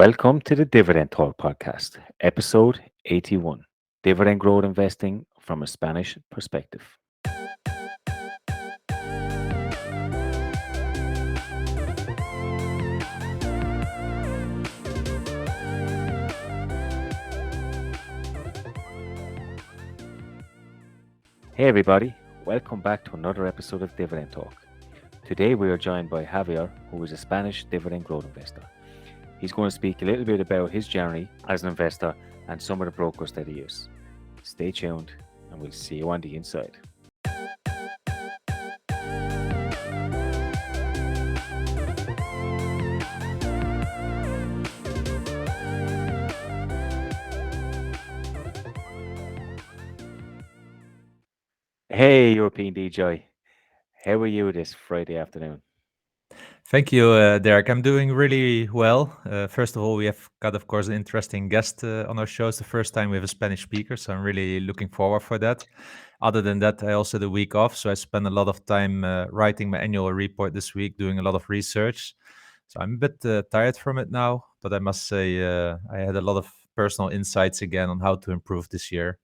Welcome to the Dividend Talk podcast, episode 81, Dividend Growth Investing from a Spanish Perspective. Hey everybody, welcome back to another episode of Dividend Talk. Today we are joined by Javier, who is a Spanish dividend growth investor. He's going to speak a little bit about his journey as an investor and some of the brokers that he uses. Stay tuned and we'll see you on the inside. Hey European DJ, how are you this Friday afternoon? Thank you, Derek. I'm doing really well. First of all, we have got, of course, an interesting guest on our show. It's the first time we have a Spanish speaker, so I'm really looking forward for that. Other than that, I also had a week off, so I spent a lot of time writing my annual report this week, doing a lot of research. So I'm a bit tired from it now, but I must say I had a lot of personal insights again on how to improve this year.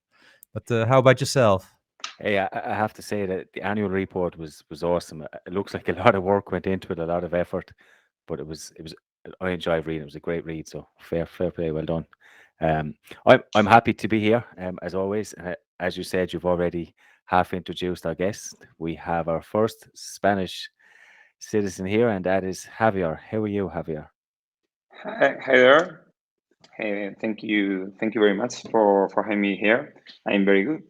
But how about yourself? Hey, I have to say that the annual report was awesome. It looks like a lot of work went into it, a lot of effort, but it was. I enjoyed reading. It was a great read. So fair play, well done. I'm happy to be here as always. As you said, you've already half introduced our guest. We have our first Spanish citizen here, and that is Javier. How are you, Javier? Hi there. Hey, thank you very much for having me here. I'm very good.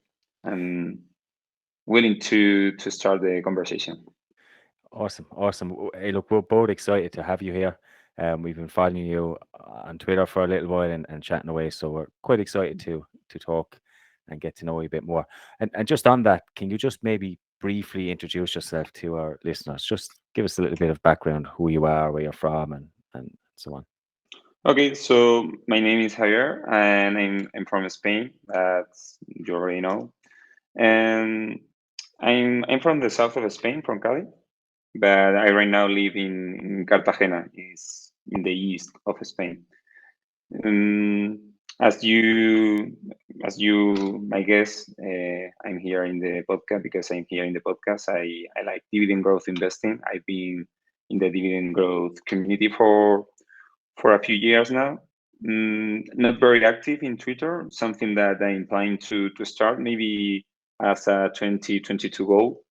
I'm willing to start the conversation. Awesome. Hey, look, we're both excited to have you here. We've been following you on Twitter for a little while and chatting away, so we're quite excited to talk and get to know you a bit more. And just on that, can you just maybe briefly introduce yourself to our listeners? Just give us a little bit of background, who you are, where you're from, and so on. Okay, so my name is Javier, and I'm from Spain. That's you already know. And I'm from the south of Spain, from Cali, but I right now live in Cartagena, is in the east of Spain. Um, as you, as you, my guess, I'm here in the podcast because I'm here in the podcast. I like dividend growth investing. I've been in the dividend growth community for a few years now. Not very active in Twitter. Something that I'm planning to start maybe as a 2022 goal.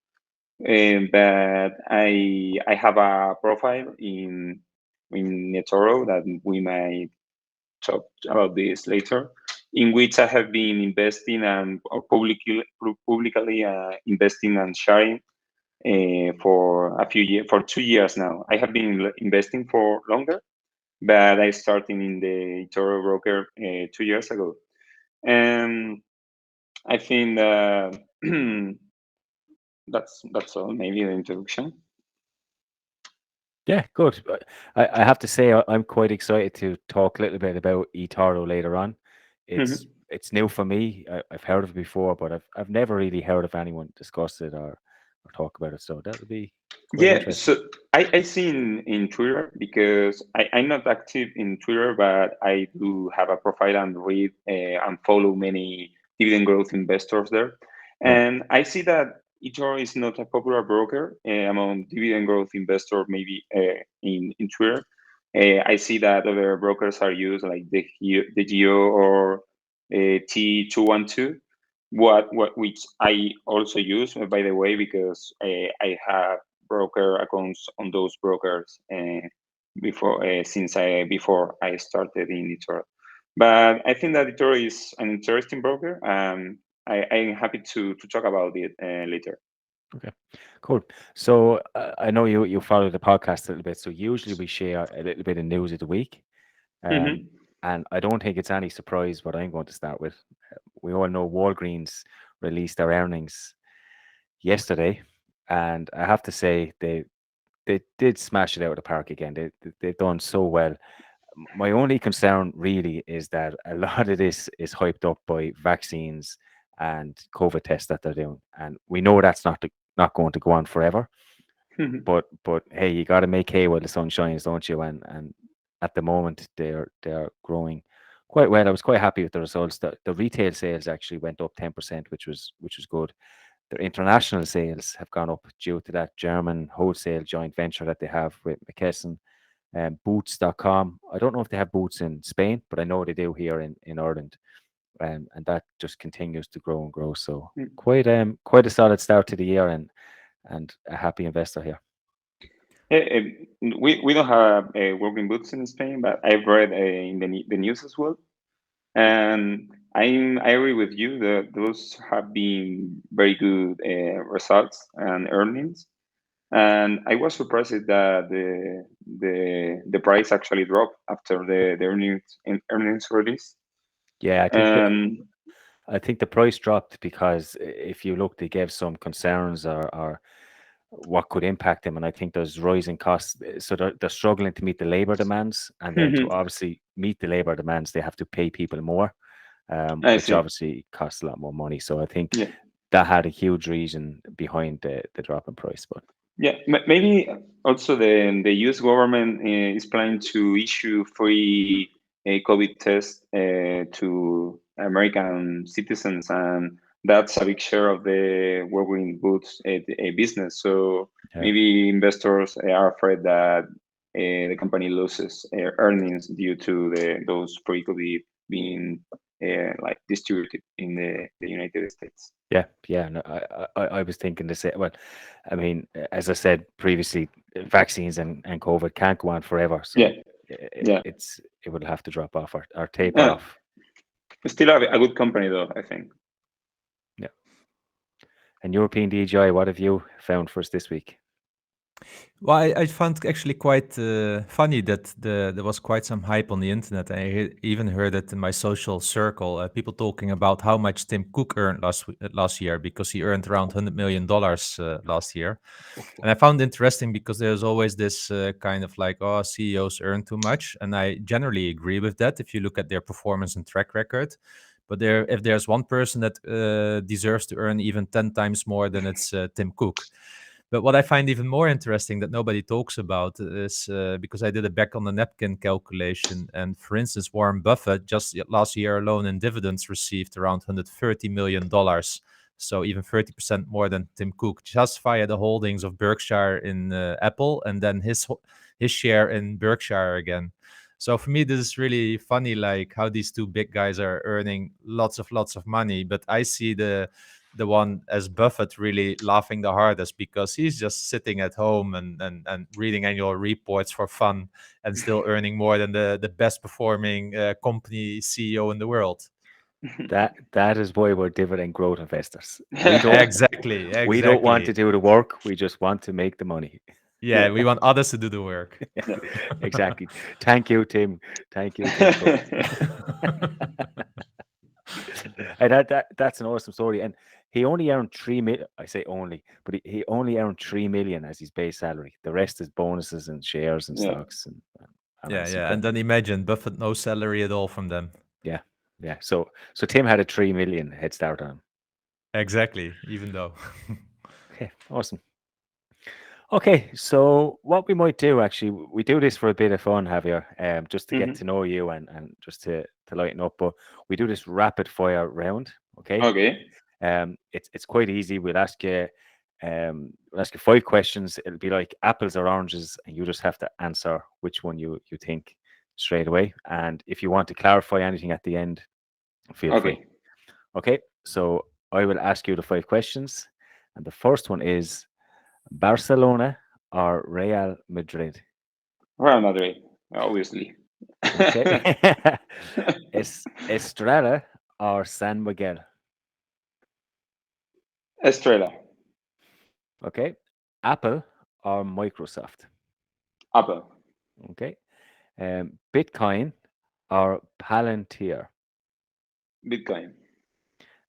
But I have a profile in eToro that we might talk about this later, in which I have been investing and or publicly investing and sharing for a few years, for 2 years now. I have been investing for longer, but I started in the eToro broker 2 years ago, and I think that's all. Maybe the introduction. Yeah, good. I have to say I'm quite excited to talk a little bit about eToro later on. It's Mhm. it's new for me. I've heard of it before, but I've never really heard of anyone discuss it or talk about it. So that would be quite Yeah, interesting. so I see in Twitter because I'm not active in Twitter, but I do have a profile and read and follow many dividend growth investors there. Right. And I see that eToro is not a popular broker among dividend growth investors, maybe in Twitter. I see that other brokers are used like the Geo or T212. What which I also use, by the way, because I have broker accounts on those brokers before since I before I started in eToro. But I think that eToro is an interesting broker. I'm happy to talk about it later. Okay. Cool. So I know you follow the podcast a little bit. So usually we share a little bit of news of the week. Um, Hmm. and I don't think it's any surprise what I'm going to start with. We all know Walgreens released their earnings yesterday, and I have to say they did smash it out of the park again. They've done so well. My only concern really is that a lot of this is hyped up by vaccines and COVID tests that they're doing, and we know that's not going to go on forever. But hey, you got to make hay while the sun shines, don't you? And at the moment they're growing quite well. I was quite happy with the results. The retail sales actually went up 10%, which was good. Their international sales have gone up due to that German wholesale joint venture that they have with McKesson. Boots.com. I don't know if they have Boots in Spain, but I know they do here in Ireland. And that just continues to grow and grow. So Mm. quite a solid start to the year, and a happy investor here. We don't have working boots in Spain, but I've read in the news as well, and I agree with you that those have been very good results and earnings. And I was surprised that the price actually dropped after the earnings release. Yeah, And I think the price dropped because if you look, they gave some concerns or what could impact them, and I think there's rising costs. So they're struggling to meet the labor demands, and then to obviously meet the labor demands, they have to pay people more, I which see. obviously costs a lot more money. So I think Yeah. that had a huge reason behind the drop in price. But Yeah, maybe also the U.S. government is planning to issue free COVID tests to American citizens, and that's a big share of the wearing boots business. So yeah, maybe investors are afraid that the company loses earnings due to those free COVID being like distributed in the United States. yeah. No, I was thinking to say, well, I mean, as I said previously, vaccines and COVID can't go on forever, Yeah, so yeah. it will have to drop off or taper Yeah. off. It's still a good company though, I think. Yeah. And European DJI, what have you found for us this week? Well, I found actually quite funny that there was quite some hype on the internet. Even heard it in my social circle, people talking about how much Tim Cook earned last year, because he earned around $100 million last year. And I found it interesting because there's always this kind of like, oh, CEOs earn too much, and I generally agree with that if you look at their performance and track record. But if there's one person that deserves to earn even 10 times more, then it's Tim Cook. But what I find even more interesting that nobody talks about is because I did a back on the napkin calculation. And for instance, Warren Buffett just last year alone in dividends received around $130 million. So even 30% more than Tim Cook, just via the holdings of Berkshire in Apple, and then his share in Berkshire again. So for me, this is really funny, like how these two big guys are earning lots of money. But I see the one as Buffett really laughing the hardest, because he's just sitting at home and reading annual reports for fun, and still earning more than the best performing company CEO in the world. That is why we're dividend growth investors. We don't Exactly. we don't want to do the work. We just want to make the money. Yeah, we want others to do the work. Yeah. Exactly. Thank you, Tim. Thank you, Tim Cook. And that's an awesome story. And he only earned 3 million. I say only, but he only earned 3 million as his base salary. The rest is bonuses and shares and Yeah. stocks and Yeah, obviously and then imagine Buffett, no salary at all from them. yeah. So Tim had a 3 million head start on him. Exactly, even though. Okay, awesome. Okay, so what we might do, actually, we do this for a bit of fun, Javier, just to get to know you and just to lighten up. But we do this rapid fire round. Okay. Okay. It's quite easy. We'll ask you 5 questions. It'll be like apples or oranges, and you just have to answer which one you think straight away. And if you want to clarify anything at the end, feel free. Okay. Okay. So I will ask you the 5 questions, and the first one is Barcelona or Real Madrid? Real Madrid, obviously. Okay. Estrella or San Miguel? Estrella. Okay. Apple or Microsoft? Apple. Okay. Bitcoin or Palantir? Bitcoin.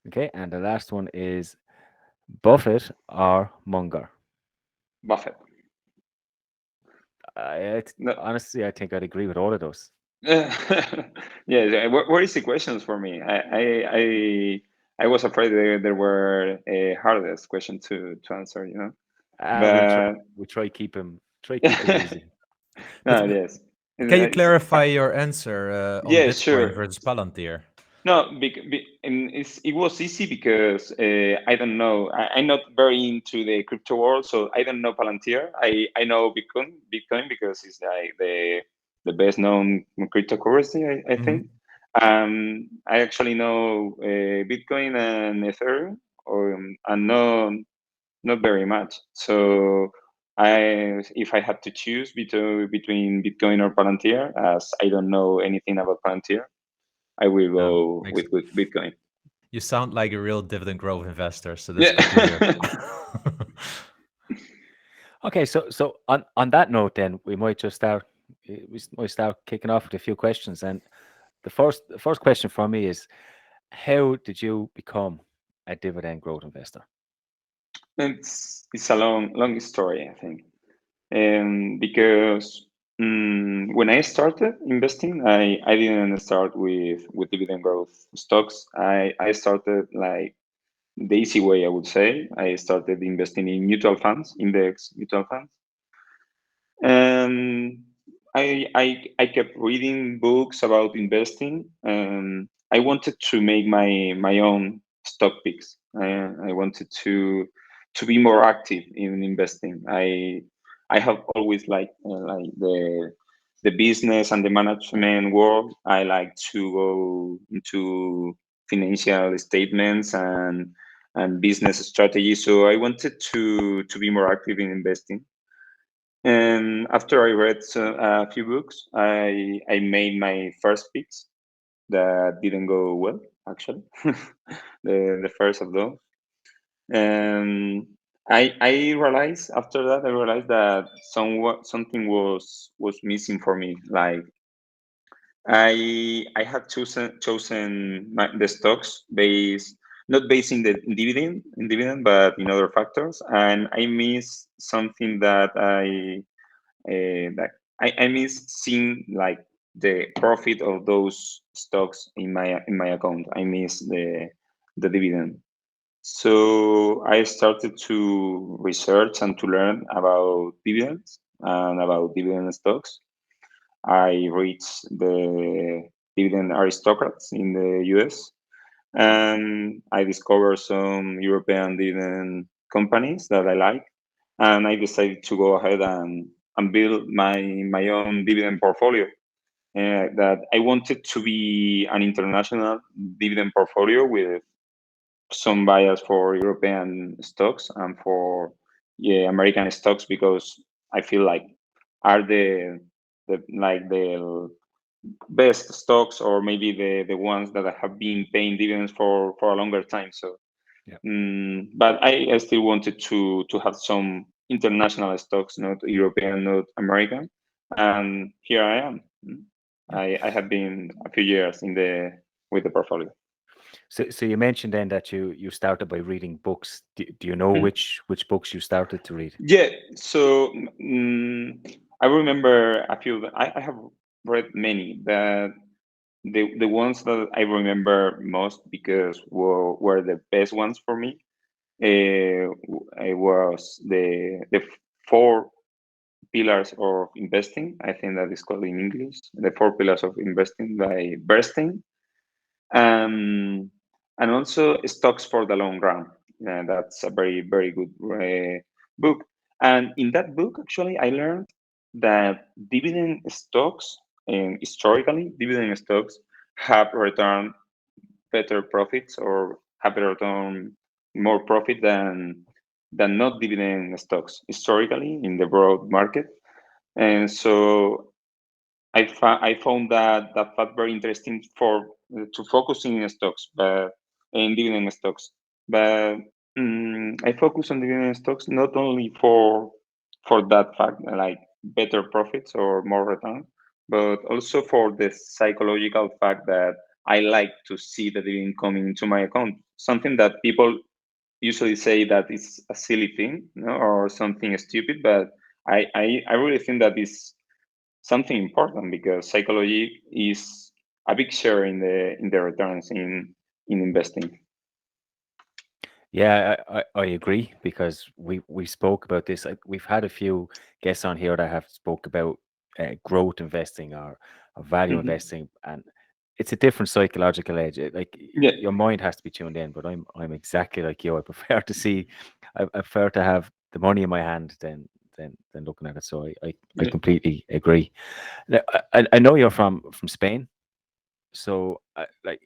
Okay. And the last one is Buffett or Munger? Buffett. No. Honestly, I think I'd agree with all of those. Yeah. Where is the questions for me? I was afraid there were a hardest question to answer. We'll But try keep them easy. no, But yes. Can you It's clarify your answer on yeah, Bitcoin sure. versus Palantir? No, and it was easy because I don't know. I'm not very into the crypto world, so I don't know Palantir. I know Bitcoin because it's like the best known cryptocurrency. I Mhm. think. I actually know Bitcoin and Ethereum, and not very much. So if I had to choose between Bitcoin or Palantir, as I don't know anything about Palantir, I will Yeah, go makes with Bitcoin. you sound like a real dividend growth investor, so that's good to hear. Yeah. Okay, so on that note, then we might just start. We might start kicking off with a few questions, and the first question for me is, how did you become a dividend growth investor? It's a long story, I think, because when I started investing, I didn't start with dividend growth stocks. I started like the easy way, I would say. I started investing in mutual funds, index mutual funds. And I kept reading books about investing. I wanted to make my own stock picks. I wanted to be more active in investing. I have always liked like the business and the management world. I like to go into financial statements and business strategy. So I wanted to be more active in investing. And after I read a few books, I made my first picks that didn't go well, actually, the first of those. And I realized after that that something was missing for me. Like I had chosen the stocks based not based in dividend, but in other factors, and I missed something that I miss seeing like the profit of those stocks in my account. I miss the dividend. So I started to research and to learn about dividends and about dividend stocks. I reached the dividend aristocrats in the US, and I discovered some European dividend companies that I like, and I decided to go ahead and build my own dividend portfolio. That I wanted to be an international dividend portfolio with some bias for European stocks and for American stocks because I feel like are the best stocks or maybe the ones that have been paying dividends for a longer time. So, Yeah. but I still wanted to have some international stocks, not European, not American, and here I am. Yeah. I have been a few years in the with the portfolio. So you mentioned then that you started by reading books. Do you know Mhm. which books you started to read? Yeah, so I remember a few. I have read many, but the ones that I remember most because were the best ones for me. It was the four pillars of investing. I think that is called in English. The four pillars of investing by Bernstein, um, and also stocks for the long run. That's a very good book. And in that book, actually, I learned that dividend stocks, and historically, dividend stocks have returned better profits or have returned more profit than not dividend stocks historically in the broad market. And so I found that fact very interesting for to focusing in stocks, but in dividend stocks. But I focus on dividend stocks not only for that fact, like better profits or more return, but also for the psychological fact that I like to see the dividend coming into my account. Something that people usually say that it's a silly thing, or something stupid, but I really think that is something important because psychology is a big share in the returns in investing. Yeah, I agree because we spoke about this. We've had a few guests on here that have spoke about growth investing or value Mhm. investing, and it's a different psychological edge. Like Yeah. your mind has to be tuned in. But I'm exactly like you. I prefer to see, I prefer to have the money in my hand than looking at it. So I Yeah. completely agree. Now, I know you're from Spain, so like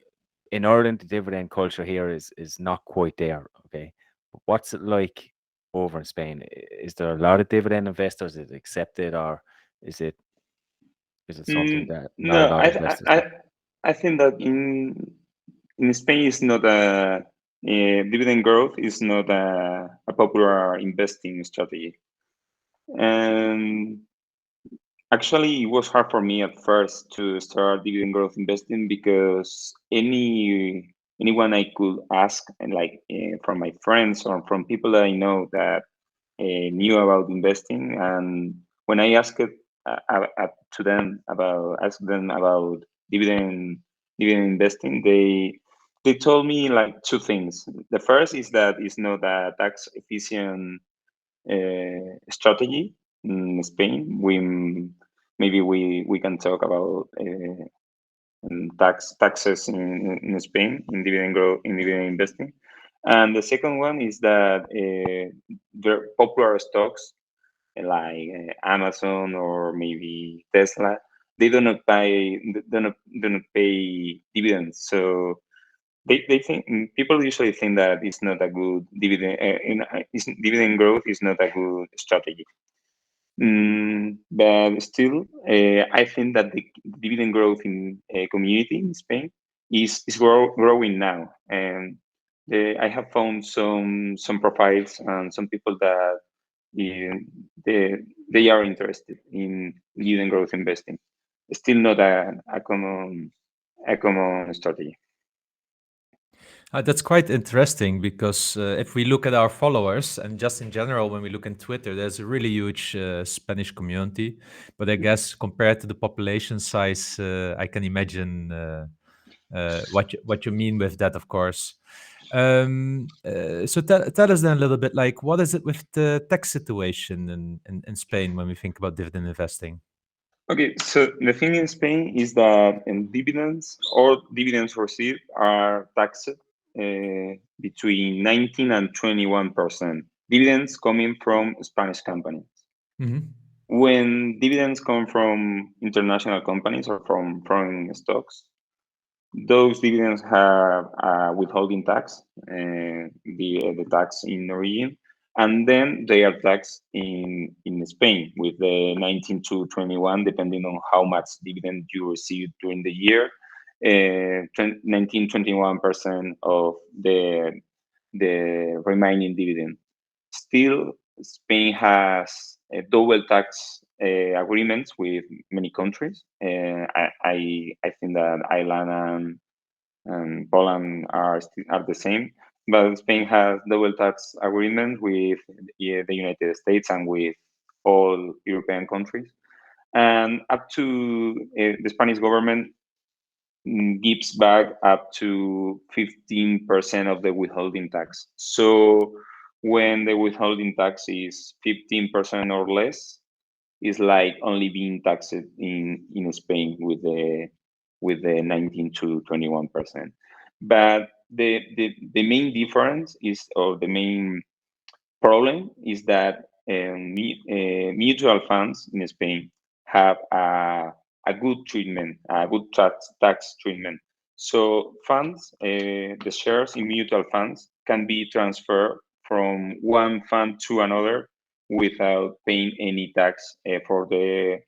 in Ireland, the dividend culture here is not quite there. Okay, but what's it like over in Spain? Is there a lot of dividend investors? Is it accepted, or is it is it something that not a No, lot of investors I do? I think that in Spain is not dividend growth is not a popular investing strategy. And actually, it was hard for me at first to start dividend growth investing because anyone I could ask, and like from my friends or from people that I know that knew about investing, and when I to them about asked them about dividend dividend investing, they told me like two things. The first is that it's not a tax efficient strategy in Spain. We can talk about taxes in Spain in dividend growth in dividend investing. And the second one is that the popular stocks like Amazon or maybe Tesla, they do not pay dividends. So they think people usually think that it's not a good dividend. Dividend growth is not a good strategy. But still, I think that the dividend growth in community in Spain is growing now, and I have found some profiles and some people that uh, they they are interested in dividend growth investing. Still not a common strategy. That's quite interesting because if we look at our followers and just in general, when we look in Twitter, there's a really huge Spanish community. But I guess compared to the population size, I can imagine what you mean with that, of course. So tell us then a little bit, like, what is it with the tax situation in Spain when we think about dividend investing? Okay, so the thing in Spain is that dividends or dividends received are taxed between 19 and 21%. Dividends coming from Spanish companies. Hmm. When dividends come from international companies or from foreign stocks, those dividends have a withholding tax, the tax in origin, and then they are taxed in Spain with the 19 to 21, depending on how much dividend you received during the year. 19, 21% of the remaining dividend. Still, Spain has double tax agreements with many countries. I think that Ireland and Poland are the same, but Spain has double tax agreements with the United States and with all European countries. And up to the Spanish government gives back up to 15% of the withholding tax. So when the withholding tax is 15% or less, it's like only being taxed in Spain with the 19 to 21%. But the main difference is, or the main problem is that mutual funds in Spain have a good treatment, a good tax treatment. So funds, the shares in mutual funds can be transferred from one fund to another without paying any tax for the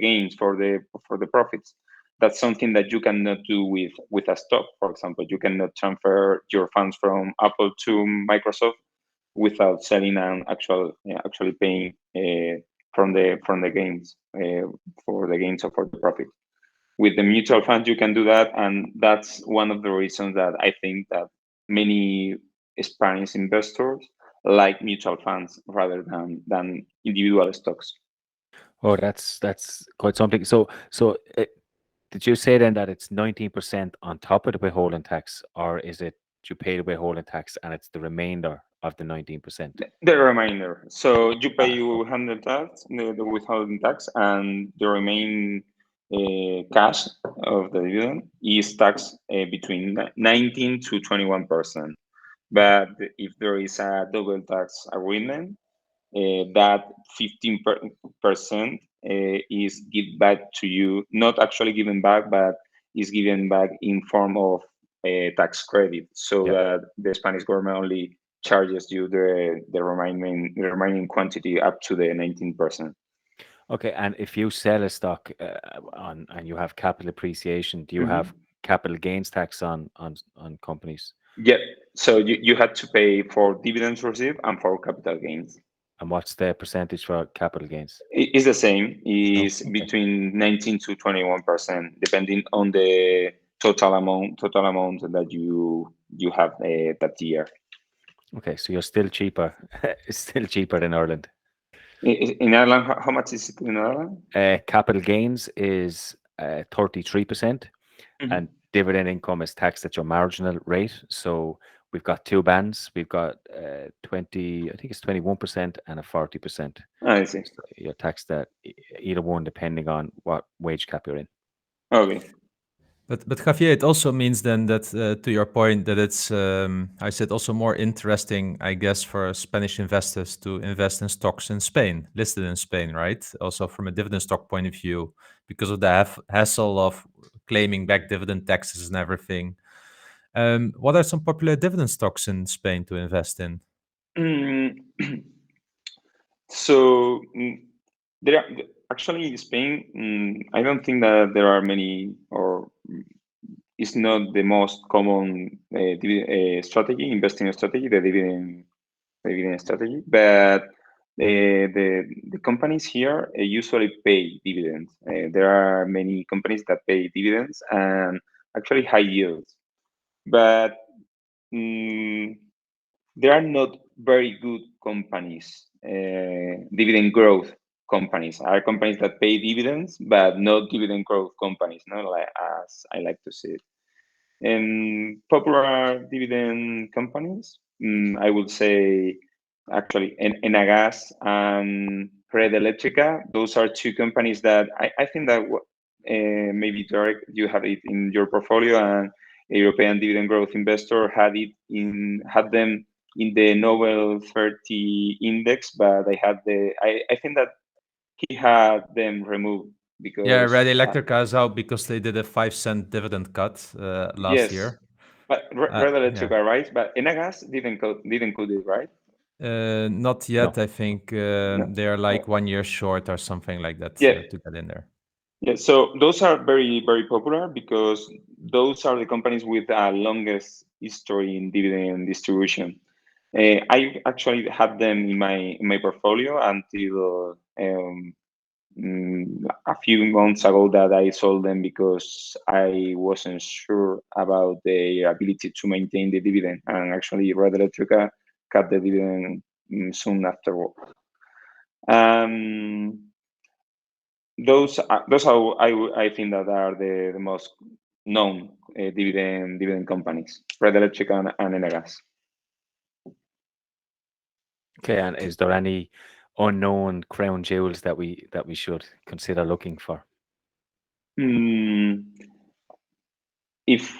gains for the profits. That's something that you cannot do with a stock. For example, you cannot transfer your funds from Apple to Microsoft without selling and actually paying from the gains for the gains or for the profit. With the mutual fund, you can do that, and that's one of the reasons that I think that many Spanish investors like mutual funds rather than individual stocks. Oh, that's quite something. Did you say then that it's 19% on top of the withholding tax, or is it you pay the withholding tax, and it's the remainder of the 19%. The remainder. So you pay Ah, okay. withholding tax, the withholding tax, and the remaining cash of the dividend is taxed between 19 to 21%. But if there is a double tax agreement, that 15% is given back to you, not actually given back, but is given back in form of a tax credit, so Yeah. that the Spanish government only charges you the remaining quantity up to the 19%. Okay. And if you sell a stock and you have capital appreciation, do you have capital gains tax on companies? Yeah, so you had to pay for dividends received and for capital gains. And what's the percentage for capital gains? It's the same. Oh, Is okay. between 19 to 21%, depending on the total amount that you have that year. Okay. So you're still cheaper. It's still cheaper than Ireland. In Ireland, how much is it in Ireland? Capital gains is 33%, and dividend income is taxed at your marginal rate. So we've got two bands. We've got 20, I think it's 21% and a 40%. I see. So you're taxed at either one depending on what wage cap you're in. Okay. But Javier, it also means then that to your point that it's I said also more interesting, I guess, for Spanish investors to invest in stocks in Spain, listed in Spain, right? Also from a dividend stock point of view, because of the hassle of claiming back dividend taxes and everything. What are some popular dividend stocks in Spain to invest in? Mm, so there are actually in Spain. I don't think that there are many, or it's not the most common investing strategy, the dividend strategy. But the companies here usually pay dividends. There are many companies that pay dividends and actually high yields, but mm, there are not very good companies, dividend growth companies. Are companies that pay dividends, but not dividend growth companies, not like as I like to see it. Popular dividend companies, I would say actually Enagas and Red Electrica. Those are two companies that I think that maybe Derek, you have it in your portfolio, and a European dividend growth investor had them in the Nobel 30 index, but I think that he had them removed Yeah, because Red Electrica is out because they did a 5-cent dividend cut last yes, year. but Red Electrica, right? But Enagas didn't code it, right? Not No. yet. I think No. they are like 1 year short or something like that Yeah, to get in there. yeah. So those are very, very popular because those are the companies with the longest history in dividend distribution. I actually had them in my portfolio until a few months ago that I sold them because I wasn't sure about their ability to maintain the dividend. And actually, Red Electrica cut the dividend soon afterward. Um, those are I think that are the most known dividend companies, Red Electrica and Enegas. Okay. And is there any unknown crown jewels that we should consider looking for? Mm, if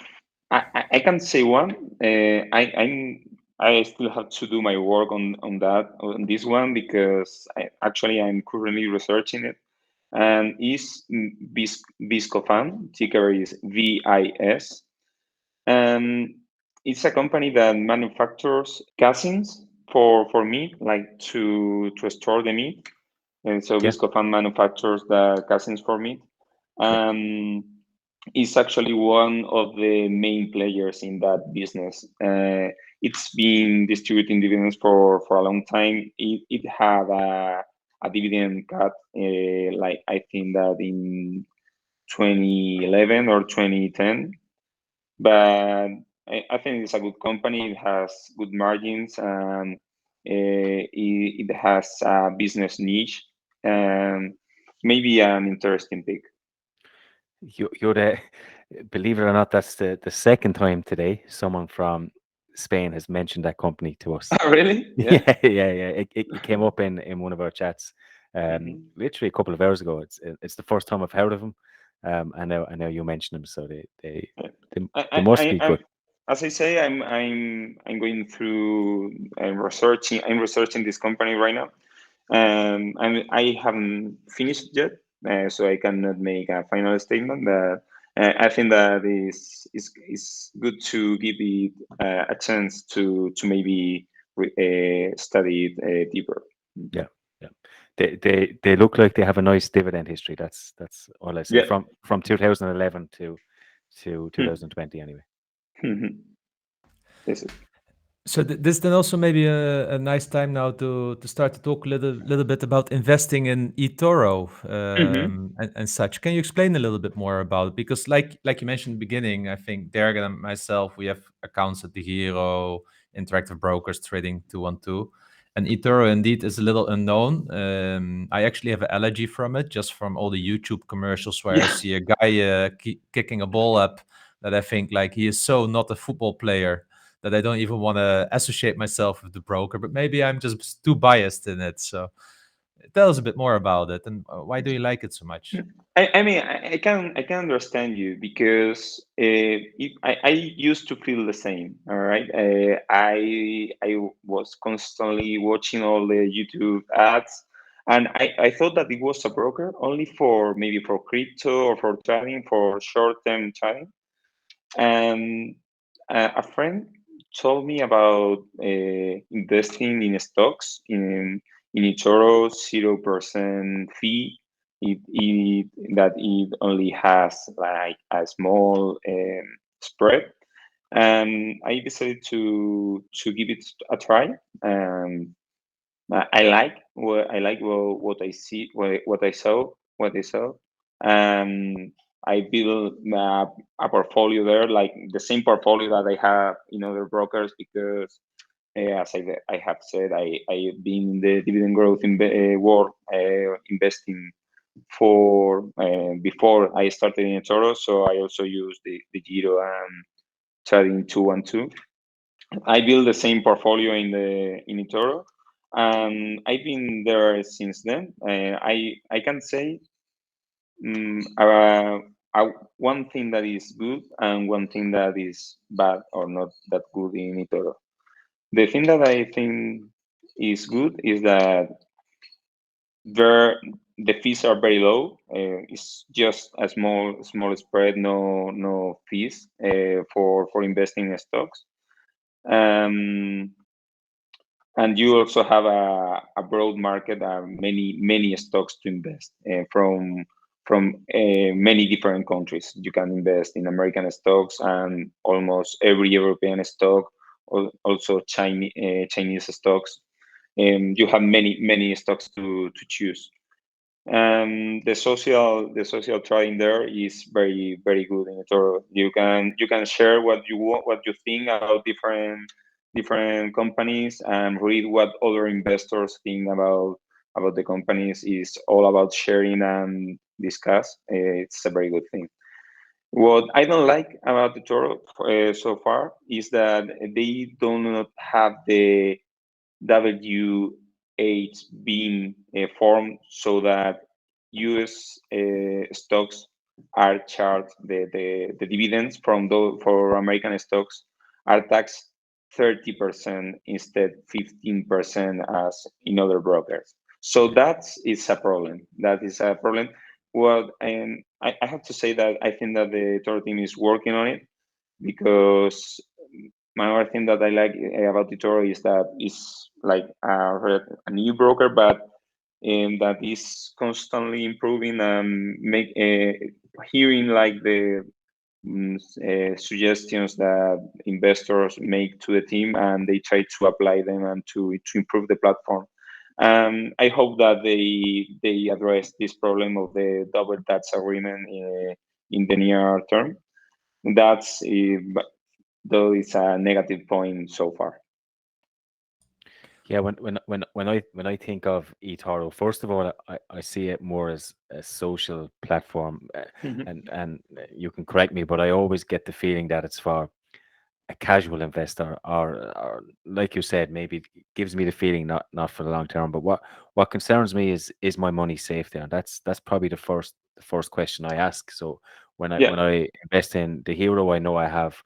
I can say one, I still have to do my work on this one because I'm currently researching it, and is Viscofan, ticker is VIS. It's a company that manufactures casings for meat, like to store the meat. And so Yeah. Viscofan manufactures the casings for meat. Yeah. Is actually one of the main players in that business. It's been distributing dividends for a long time. It had a dividend cut, like I think that in 2011 or 2010. But I think it's a good company. It has good margins, and it has a business niche, and maybe an interesting pick. You're the, believe it or not, that's the second time today someone from Spain has mentioned that company to us. Oh, really? Yeah. Yeah. It came up in one of our chats, Mhm. literally a couple of hours ago. It's the first time I've heard of them. I know you mentioned them, so Yeah. they, they must I, be I'm, good. as I say, I'm going through researching. I'm researching this company right now. I haven't finished yet, so I cannot make a final statement. But I think that is good to give it a chance to maybe study it deeper. Yeah, yeah. They look like they have a nice dividend history. That's all I say. Yeah. From 2011 to 2020 anyway. Yes. So this then also maybe a nice time now to start to talk a little bit about investing in eToro Mm-hmm. and such. Can you explain a little bit more about it? Because like you mentioned in the beginning, I think Derek and myself, we have accounts at the Hero, Interactive Brokers, Trading 212. And eToro indeed is a little unknown. I actually have an allergy from it, just from all the YouTube commercials where I Yeah. see a guy kicking a ball up that I think like he is so not a football player that I don't even want to associate myself with the broker, but maybe I'm just too biased in it. So tell us a bit more about it and why do you like it so much? I mean, I can understand you because I used to feel the same. All right, I was constantly watching all the YouTube ads, and I thought that it was a broker only for maybe for crypto or for trading, for short term trading. And a friend told me about investing in stocks in eToro 0% fee. That it only has like a small spread, and I decided to give it a try. What I see, what I saw, what I saw. Um, I built a portfolio there, like the same portfolio that I have in other brokers, because as I have said, I've been in the dividend growth in world investing for before I started in eToro, so I also use the Giro and trading 212. I built the same portfolio in eToro, and I've been there since then. I can say um, uh, one thing that is good and one thing that is bad or not that good in eToro. The thing that I think is good is that there the fees are very low. It's just a small spread, no fees for investing in stocks. Um, and you also have a broad market, many stocks to invest from many different countries. You can invest in American stocks and almost every European stock, also Chinese stocks. You have many stocks to choose. The social trading there is very good in eToro. You can share what you want, what you think about different companies, and read what other investors think about the companies. Is all about sharing and discuss. It's a very good thing. What I don't like about eToro so far is that they do not have the W8 being formed so that US stocks are charged the dividends from those for American stocks are taxed 30% instead 15% as in other brokers. So that is a problem. That is a problem. Well, and I have to say that I think that the Toro team is working on it because my other thing that I like about eToro is that it's like a new broker, but that is constantly improving and make hearing like the suggestions that investors make to the team, and they try to apply them and to improve the platform. I hope that they address this problem of the double tax agreement in the near term. That's though it's a negative point so far. Yeah, when I think of eToro, first of all, I see it more as a social platform, Mhm. and you can correct me, but I always get the feeling that it's for a casual investor, or like you said, maybe it gives me the feeling not for the long term. But what concerns me is my money safe there? And that's probably the first question I ask. So when I Yeah. when I invest in the hero, I know I have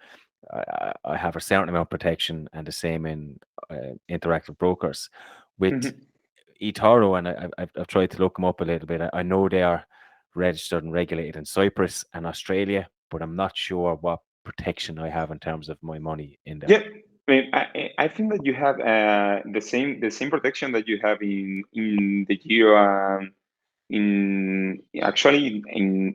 a certain amount of protection, and the same in interactive brokers. With Mhm. eToro, and I've tried to look them up a little bit. I know they are registered and regulated in Cyprus and Australia, but I'm not sure what protection I have in terms of my money in there. Yeah, I mean, I think that you have the same protection that you have in the Geo, in actually in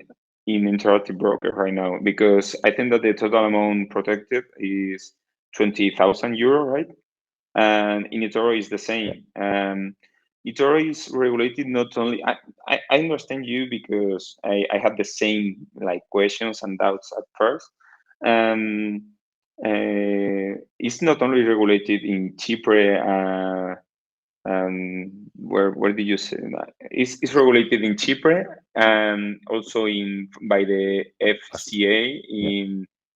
interactive broker right now, because I think that the total amount protected is 20,000 euro, right? And in eToro is the Yeah, same. eToro is regulated not only. I understand you, because I had the same like questions and doubts at first. Um, it's not only regulated in Chipre. Where did you say that? It's regulated in Chipre, and also in by the Aus- FCA yeah,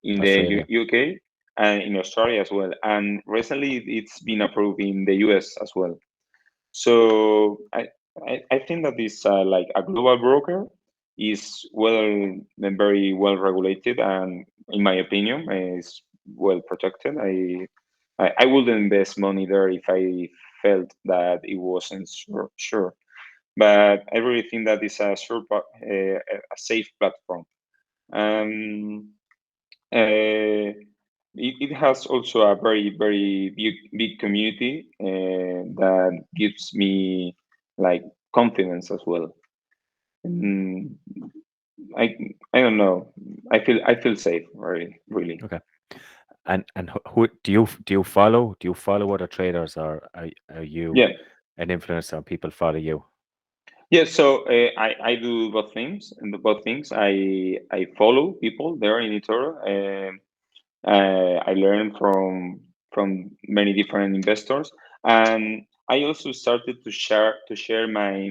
in the Australia. UK, and in Australia as well. And recently, it's been approved in the US as well. So I think that this like a global broker is very well regulated, and in my opinion is well protected. I wouldn't invest money there if I felt that it wasn't sure. But I really think that it's a safe platform. Um, it has also a very big community that gives me like confidence as well. Mm, I I don't know. I feel safe, really. Okay. And who do you follow other traders, or are you Yeah. an influencer and people follow you? Yeah, so I do both things, and both things. I follow people there in eToro. I learned from many different investors, and I also started to share my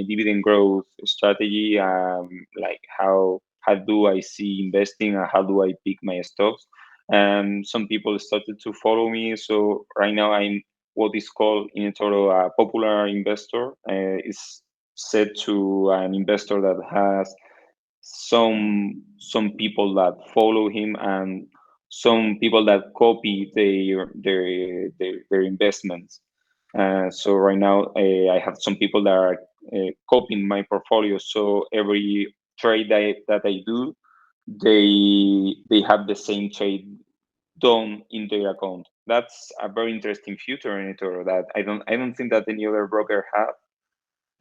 dividend growth strategy. Like how do I see investing, and how do I pick my stocks? Some people started to follow me, so right now I'm what is called in eToro a popular investor. Is said to an investor that has some people that follow him, and some people that copy their investments. So right now, I have some people that are copying my portfolio. So every trade that I do, they have the same trade done in their account. That's a very interesting feature in eToro that I don't think that any other broker have.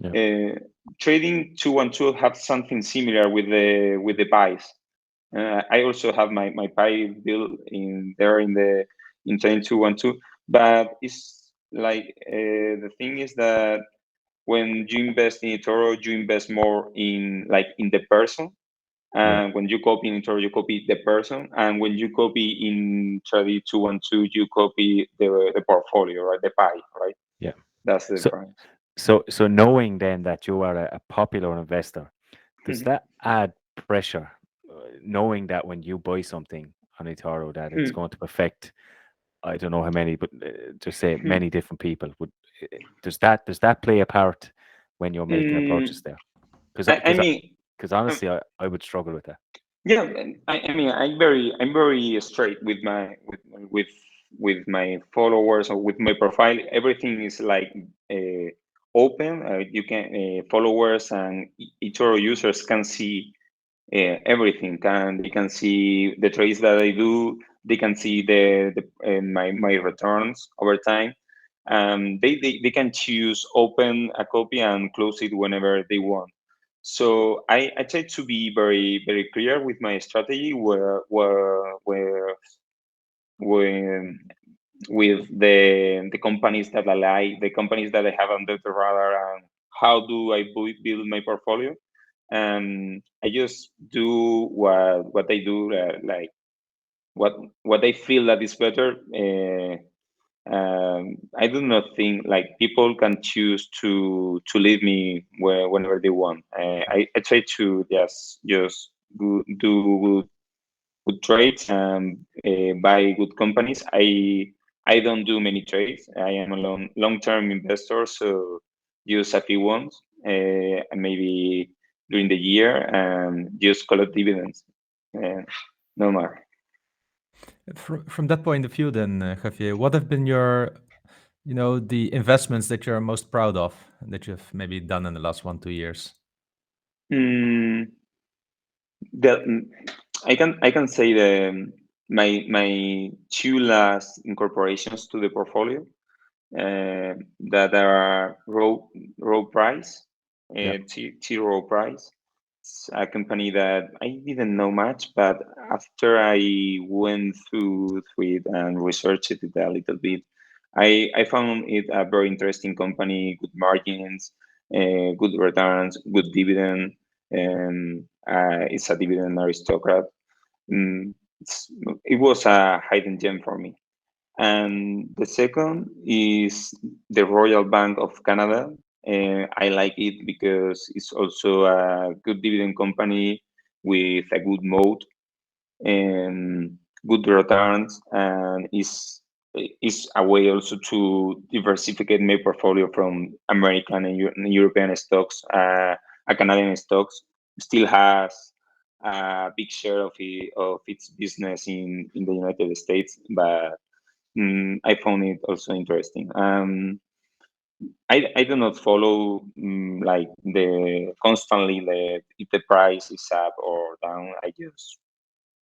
Yeah. uh, Trading 212 have something similar with the buys. I also have my pie built in there in trading 212, but it's like the thing is that when you invest in eToro, you invest more in the person. Yeah. And when you copy in eToro, you copy the person, and when you copy in trading 212, you copy the portfolio, right? The pie, right? Yeah. That's the So difference. so knowing then that you are a popular investor, does that add pressure, knowing that when you buy something on eToro that it's going to affect, I don't know how many, but just say many different people? Does that play a part when you're making a purchase Mm, there? Because I because mean, because um, honestly, I would struggle with that. yeah. I mean, I'm very straight with with my followers or with my profile. Everything is like open. You can followers and eToro users can see everything. They can see the trades that I do. They can see my returns over time. They can choose open a copy and close it whenever they want. So I try to be very clear with my strategy, where with the companies that I like, the companies that I have under the radar, and how do I build my portfolio. I just do what I do, like what what I feel that is better. I do not think like people can choose to leave me whenever they want. I try to just do good good trades and buy good companies. I don't do many trades. I am a long-term investor, so use a few ones, maybe during the year, and just collect dividends. No more. From that point of view, then, Javier, what have been your, the investments that you're most proud of that you've maybe done in the last 1-2 years? Mm, the, I can say my two last incorporations to the portfolio that are Row Price, Yeah. T Row Price. It's a company that I didn't know much, but after I went through it and researched it a little bit, I found it a very interesting company, good margins, good returns, good dividend, and it's a dividend aristocrat. Mm, it was a hidden gem for me. And the second is the Royal Bank of Canada. I like it because it's also a good dividend company with a good moat and good returns, and is a way also to diversify my portfolio from American and European stocks. A Canadian stocks still has a big share of its business in the United States, but I found it also interesting. I do not follow like the constantly if the price is up or down. I just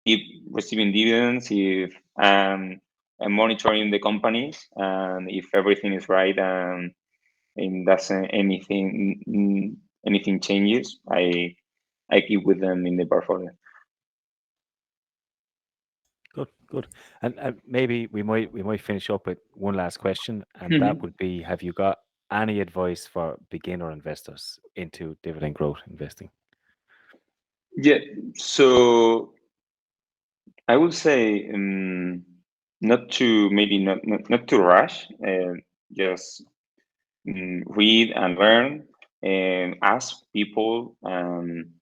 keep receiving dividends if I'm monitoring the companies, and if everything is right and doesn't anything changes, I keep with them in the portfolio. Good, good. And maybe we might finish up with one last question, and that Mhm. would be: have you got any advice for beginner investors into dividend growth investing? Yeah, so I would say not to maybe not to rush. Just read and learn and ask people, and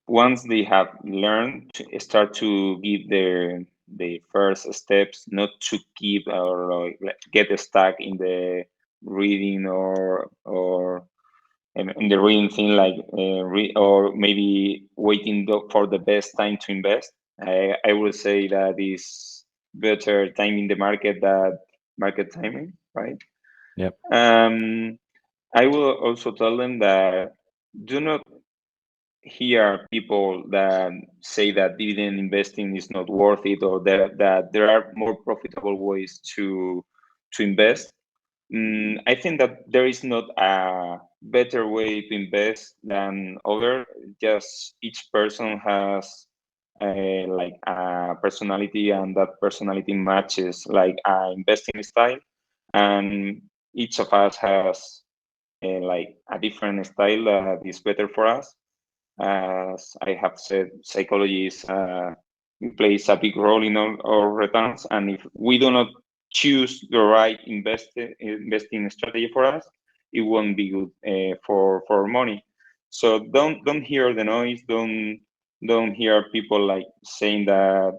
once they have learned, to start to give the first steps, not to keep or like, get stuck in the reading or in the reading thing, like or maybe waiting for the best time to invest. I would say that is better timing the market than market timing, right? Yep. I will also tell them that do not hear people that say that dividend investing is not worth it, or that there are more profitable ways to invest. I think that there is not a better way to invest than other. Just each person has like a personality, and that personality matches like a investing style, and each of us has like a different style that is better for us. As I have said, psychology plays a big role in our returns, and if we do not choose the right investing strategy for us, it won't be good for money. So don't hear the noise. Don't hear people like saying that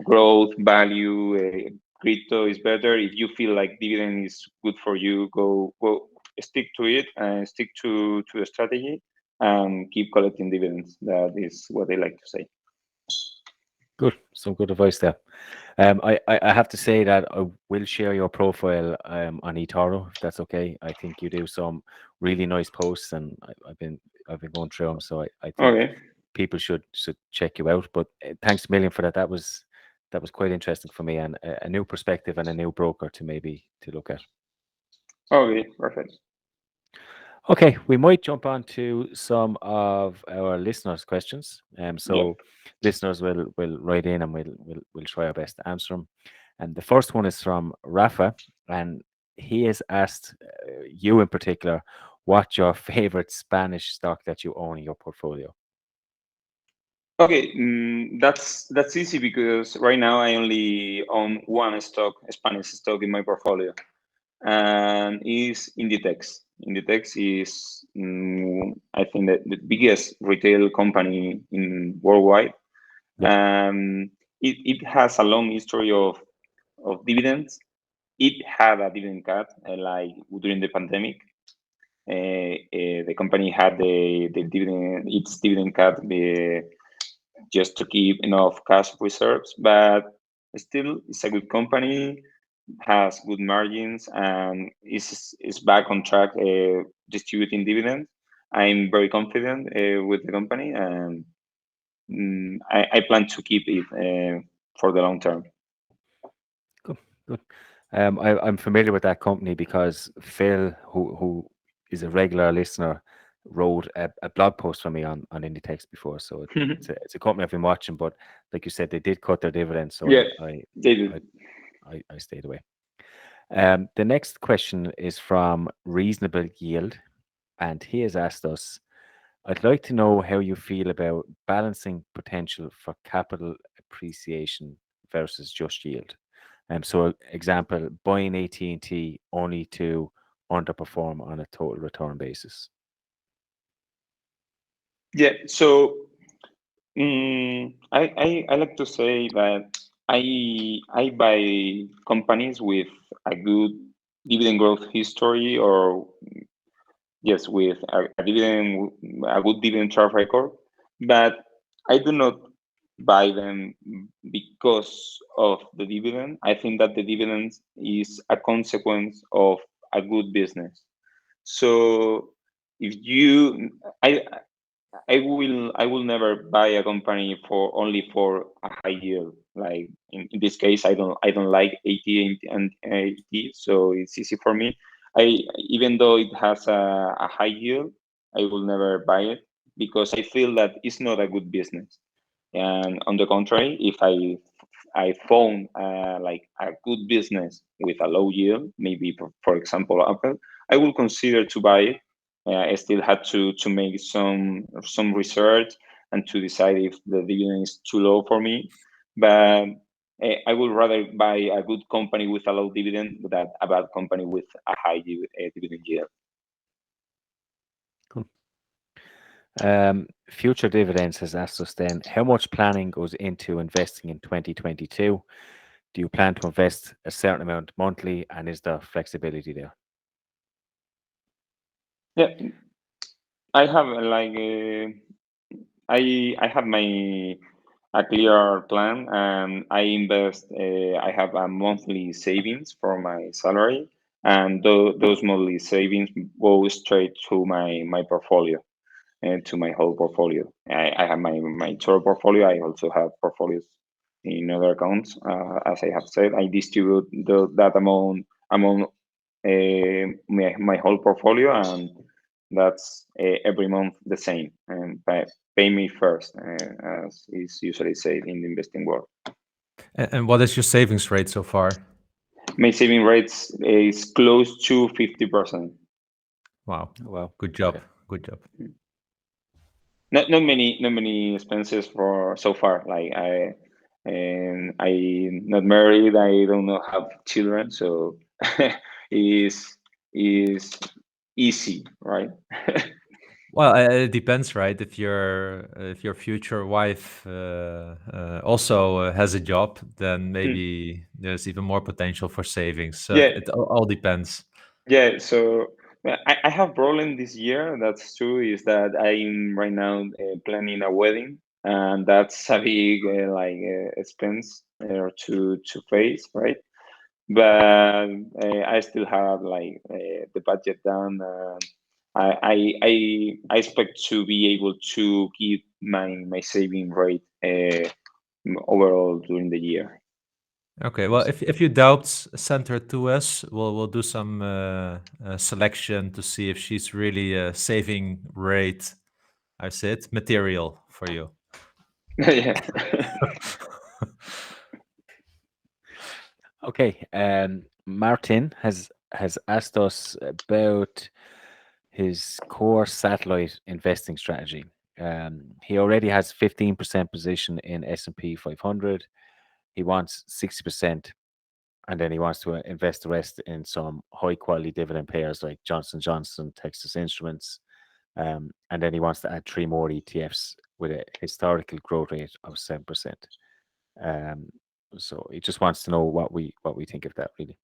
growth, value, crypto is better. If you feel like dividend is good for you, go stick to it and stick to the strategy and keep collecting dividends. That is what I like to say. Good. Some good advice there. I have to say that I will share your profile on eToro, if that's okay. I think you do some really nice posts, and I've been going through them, so I think Okay. people should check you out. But thanks a million for that. That was quite interesting for me, and a new perspective and a new broker to look at. Okay. Perfect. Okay, we might jump on to some of our listeners' questions. Yeah. So listeners will write in, and we'll try our best to answer them. And the first one is from Rafa, and he has asked you in particular, what your favorite Spanish stock that you own in your portfolio. Okay. That's easy because right now I only own one stock, a Spanish stock in my portfolio. and is Inditex. Inditex is, I think, the biggest retail company in worldwide. Yep. It has a long history of dividends. It had a dividend cut like during the pandemic. The company had the dividend, its dividend cut just to keep enough cash reserves, but still it's a good company, has good margins, and is back on track distributing dividends. I'm very confident with the company, and I plan to keep it for the long term. Good, good. I'm familiar with that company because Phil, who is a regular listener, wrote a blog post for me on Inditex before. So it's a company I've been watching, but like you said, they did cut their dividends, so Yeah, I they do. I stayed away. The next question is from Reasonable Yield, and he has asked us, I'd like to know how you feel about balancing potential for capital appreciation versus just yield. So, example, buying AT&T only to underperform on a total return basis. Yeah, so I like to say that I buy companies with a good dividend growth history, or yes, with a good dividend track record, but I do not buy them because of the dividend. I think that the dividend is a consequence of a good business. So if you, I will never buy a company for only for a high yield. Like in this case, I don't like AT and AT, so it's easy for me. Even though it has a high yield, I will never buy it because I feel that it's not a good business. And on the contrary, if I found like a good business with a low yield, maybe for example Apple, I will consider to buy it. I still had to make some research and to decide if the dividend is too low for me. But I would rather buy a good company with a low dividend than a bad company with a high dividend yield. Cool. Future Dividends has asked us then, how much planning goes into investing in 2022? Do you plan to invest a certain amount monthly, and is there flexibility there? Yeah, I have I have my a clear plan, and I invest. I have a monthly savings for my salary, and those monthly savings go straight to my portfolio and to my whole portfolio. I have my total portfolio. I also have portfolios in other accounts. As I have said, I distribute that amount among my whole portfolio, and that's every month the same. And pay me first, as is usually said in the investing world. And what is your savings rate so far? My saving rates is close to 50%. Wow. Well, Good job. okay. Good job. Not many expenses for so far. Like I not married. I don't know have children, so is easy, right? Well, it depends, right? If your future wife also has a job, then maybe there's even more potential for savings. So Yeah, it all depends. yeah. So I have problem this year. That's true. Is that I'm right now planning a wedding, and that's a big expense to face, right? But I still have the budget done. I expect to be able to keep my saving rate overall during the year. Okay. Well, if you doubt, send her to us. We'll do some selection to see if she's really a saving rate. I said material for you. Yeah. Okay. Martin has asked us about his core satellite investing strategy. He already has 15% position in S&P 500. He wants 60% and then he wants to invest the rest in some high quality dividend payers like Johnson Johnson, Texas Instruments, and then he wants to add 3 more ETFs with a historical growth rate of 7%. So he just wants to know what we think of that, really.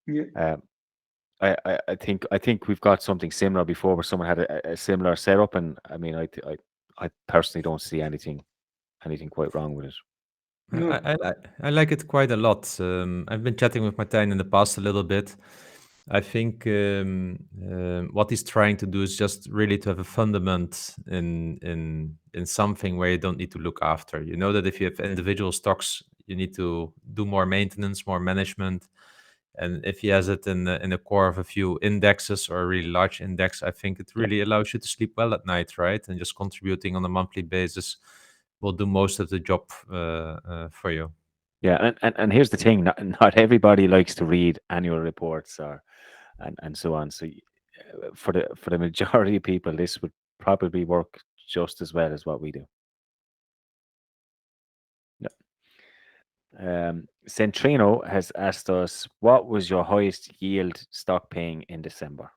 Yeah. I think we've got something similar before, where someone had a similar setup, and I mean, I personally don't see anything quite wrong with it. No. I like it quite a lot. I've been chatting with Martijn in the past a little bit. I think what he's trying to do is just really to have a fundament in something where you don't need to look after. You know that if you have individual stocks, you need to do more maintenance, more management. And if he has it in the core of a few indexes or a really large index, I think it Yeah. really allows you to sleep well at night, right? And just contributing on a monthly basis will do most of the job for you. Yeah, and here's the thing: not everybody likes to read annual reports or and so on. So for the majority of people, this would probably work just as well as what we do. Yeah. Centrino has asked us, what was your highest yield stock paying in December?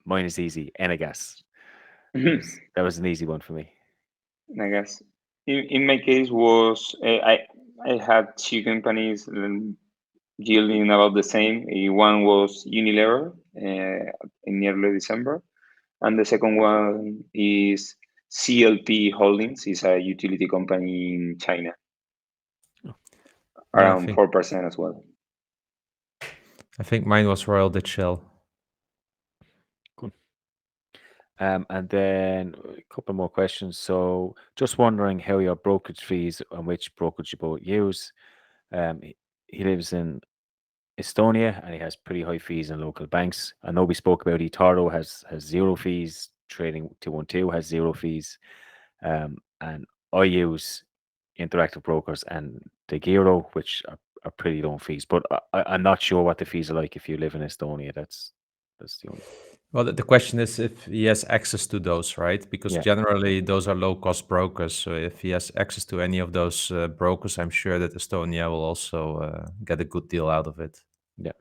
Mine is easy. Enagas. That was an easy one for me. I guess in my case was I had two companies yielding about the same. One was Unilever in early December, and the second one is CLP Holdings, is a utility company in China, Yeah, around 4% as well. I think mine was Royal Dutch Shell. Cool. And then a couple more questions. So, just wondering how your brokerage fees and which brokerage you both use. He lives in Estonia and he has pretty high fees in local banks. I know we spoke about eToro has 0 fees. Trading 212 has 0 fees. And I use Interactive Brokers and the Giro, which are pretty low fees. But I'm not sure what the fees are like if you live in Estonia. That's the only. Well, the question is if he has access to those, right? Because Yeah. generally those are low-cost brokers. So if he has access to any of those brokers, I'm sure that Estonia will also get a good deal out of it. Yeah,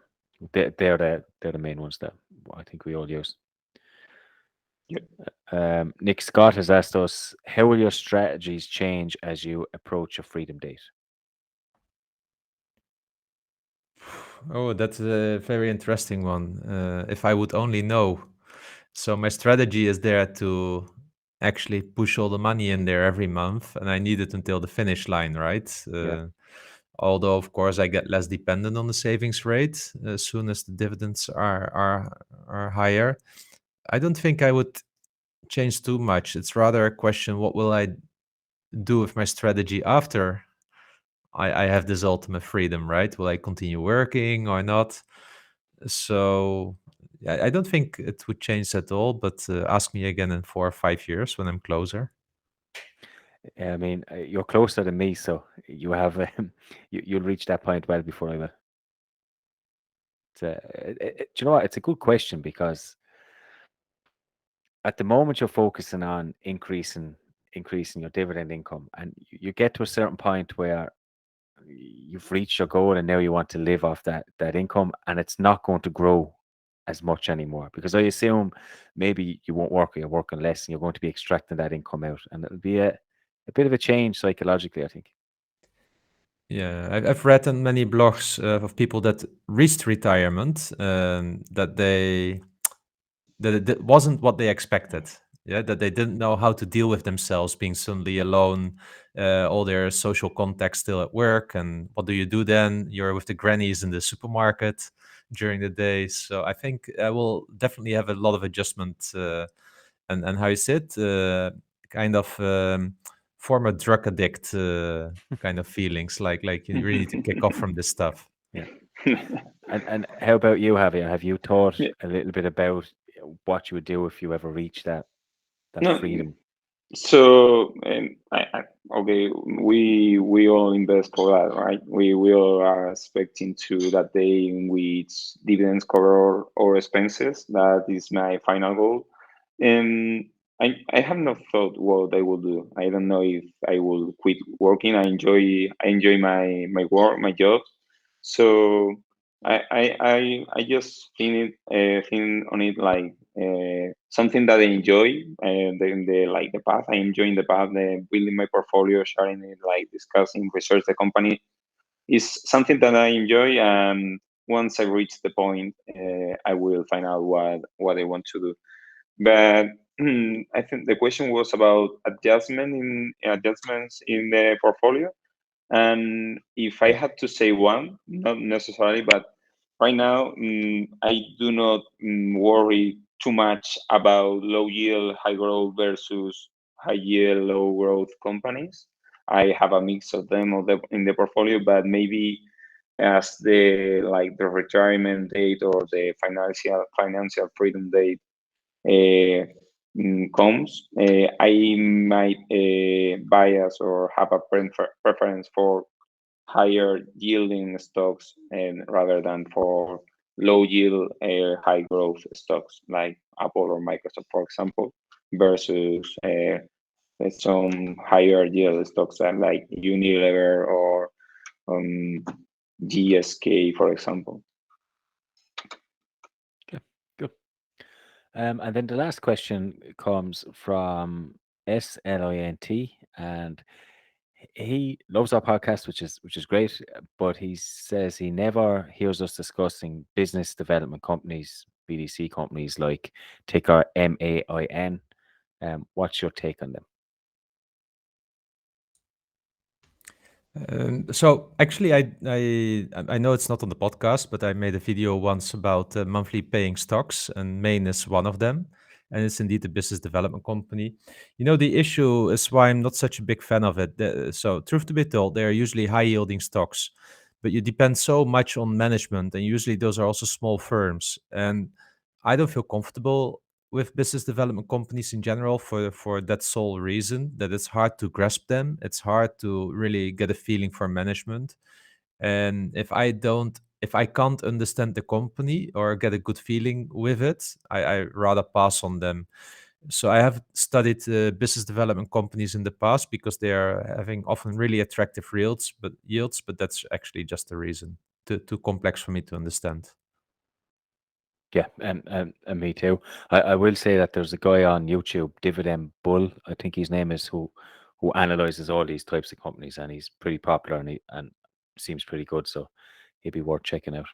they're the main ones that I think we all use. Yep. Nick Scott has asked us, how will your strategies change as you approach a freedom date? Oh, that's a very interesting one. If I would only know. So my strategy is there to actually push all the money in there every month, and I need it until the finish line, right? Although, of course, I get less dependent on the savings rate as soon as the dividends are higher. I don't think I would change too much. It's rather a question: what will I do with my strategy after I have this ultimate freedom, right? Will I continue working or not? So I don't think it would change at all. But ask me again in 4 or 5 years when I'm closer. I mean, you're closer than me, so you have you'll reach that point well before I will. Do you know what? It's a good question because at the moment you're focusing on increasing your dividend income, and you get to a certain point where you've reached your goal and now you want to live off that income, and it's not going to grow as much anymore, because I assume maybe you won't work or you're working less and you're going to be extracting that income out, and it'll be a bit of a change psychologically, I think. Yeah, I've read on many blogs of people that reached retirement, that it wasn't what they expected. Yeah, that they didn't know how to deal with themselves being suddenly alone, all their social contacts still at work, and what do you do then? You're with the grannies in the supermarket during the day. So I think I will definitely have a lot of adjustment, and how you said, kind of former drug addict kind of feelings, like you really need to kick off from this stuff. Yeah. And how about you, Javier? Have you thought Yeah. a little bit about what you would do if you ever reach that No, freedom? so okay, we all invest for that, right? We all are expecting to that day in which dividends cover our expenses. That is my final goal. And I have not thought what I will do. I don't know if I will quit working. I enjoy my work, my job. So I just think on it like something that I enjoy. The like the path I enjoy the path, building my portfolio, sharing it, like discussing, research the company is something that I enjoy. And once I reach the point, I will find out what I want to do. But I think the question was about adjustments in the portfolio. And if I Yeah. had to say one, not necessarily, but right now, I do not worry too much about low yield, high growth versus high yield, low growth companies. I have a mix of them in the portfolio, but maybe as the retirement date or the financial freedom date uh, comes, I might bias or have a preference for higher yielding stocks and rather than for low yield, high growth stocks like Apple or Microsoft, for example, versus some higher yield stocks like Unilever or um, GSK, for example. Okay. Good. And then the last question comes from Slint, and he loves our podcast, which is great. But he says he never hears us discussing business development companies, BDC companies like ticker MAIN. What's your take on them? So actually, I know it's not on the podcast, but I made a video once about monthly paying stocks, and Main is one of them, and it's indeed a business development company. You know, the issue is why I'm not such a big fan of it. So, truth to be told, they are usually high yielding stocks, but you depend so much on management, and usually those are also small firms, and I don't feel comfortable with business development companies in general for that sole reason that it's hard to grasp them. It's hard to really get a feeling for management. And if I can't understand the company or get a good feeling with it, I rather pass on them. So I have studied business development companies in the past because they are having often really attractive yields, but that's actually just the reason. Too complex for me to understand. Yeah, and me too. I will say that there's a guy on YouTube, Dividend Bull, I think his name is, who analyzes all these types of companies, and he's pretty popular, and seems pretty good. So he'd be worth checking out.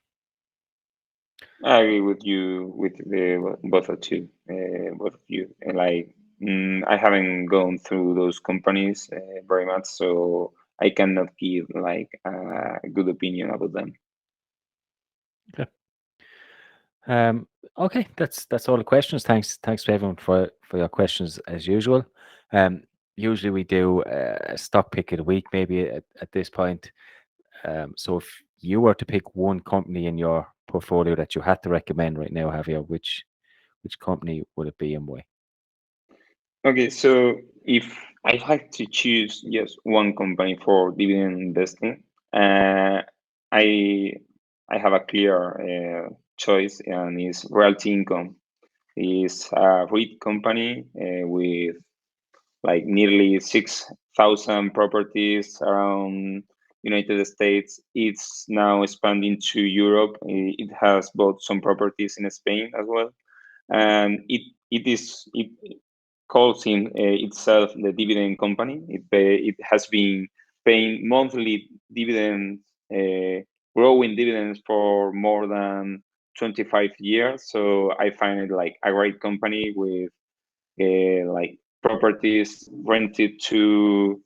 I agree with you with the both of you. And like, I haven't gone through those companies very much, so I cannot give like a good opinion about them. Okay. Okay, that's all the questions. Thanks to everyone for your questions as usual. Usually we do a stock pick of the week, maybe at this point. So if you were to pick one company in your portfolio that you had to recommend right now, Javier, which company would it be and why? Okay, so if I had to choose just one company for dividend investing, I I have a clear choice, and it's Realty Income. It's a REIT company with like nearly 6,000 properties around United States. It's now expanding to Europe. It has bought some properties in Spain as well, and it calls itself the dividend company. It has been paying monthly dividends, growing dividends for more than 25 years. So I find it like a great company with like properties rented to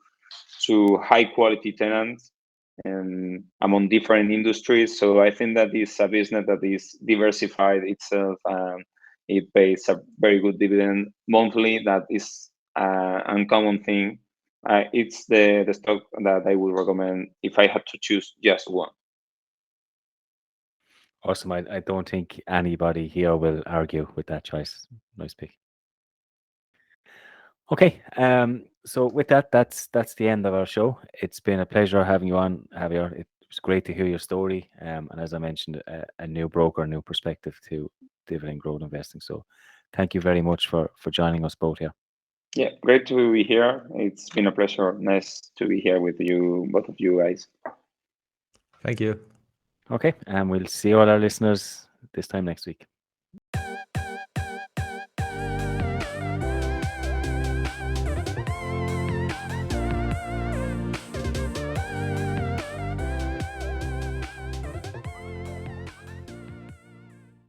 high quality tenants and among different industries. So I think that is a business that is diversified itself, and it pays a very good dividend monthly. That is an uncommon thing. It's the stock that I would recommend if I had to choose just one. Awesome. I don't think anybody here will argue with that choice. Nice pick. Okay. So with that, that's the end of our show. It's been a pleasure having you on, Javier. It was great to hear your story. And as I mentioned, a new broker, a new perspective to dividend growth investing. So thank you very much for joining us both here. Yeah, great to be here. It's been a pleasure. Nice to be here with you, both of you guys. Thank you. Okay, and we'll see all our listeners this time next week.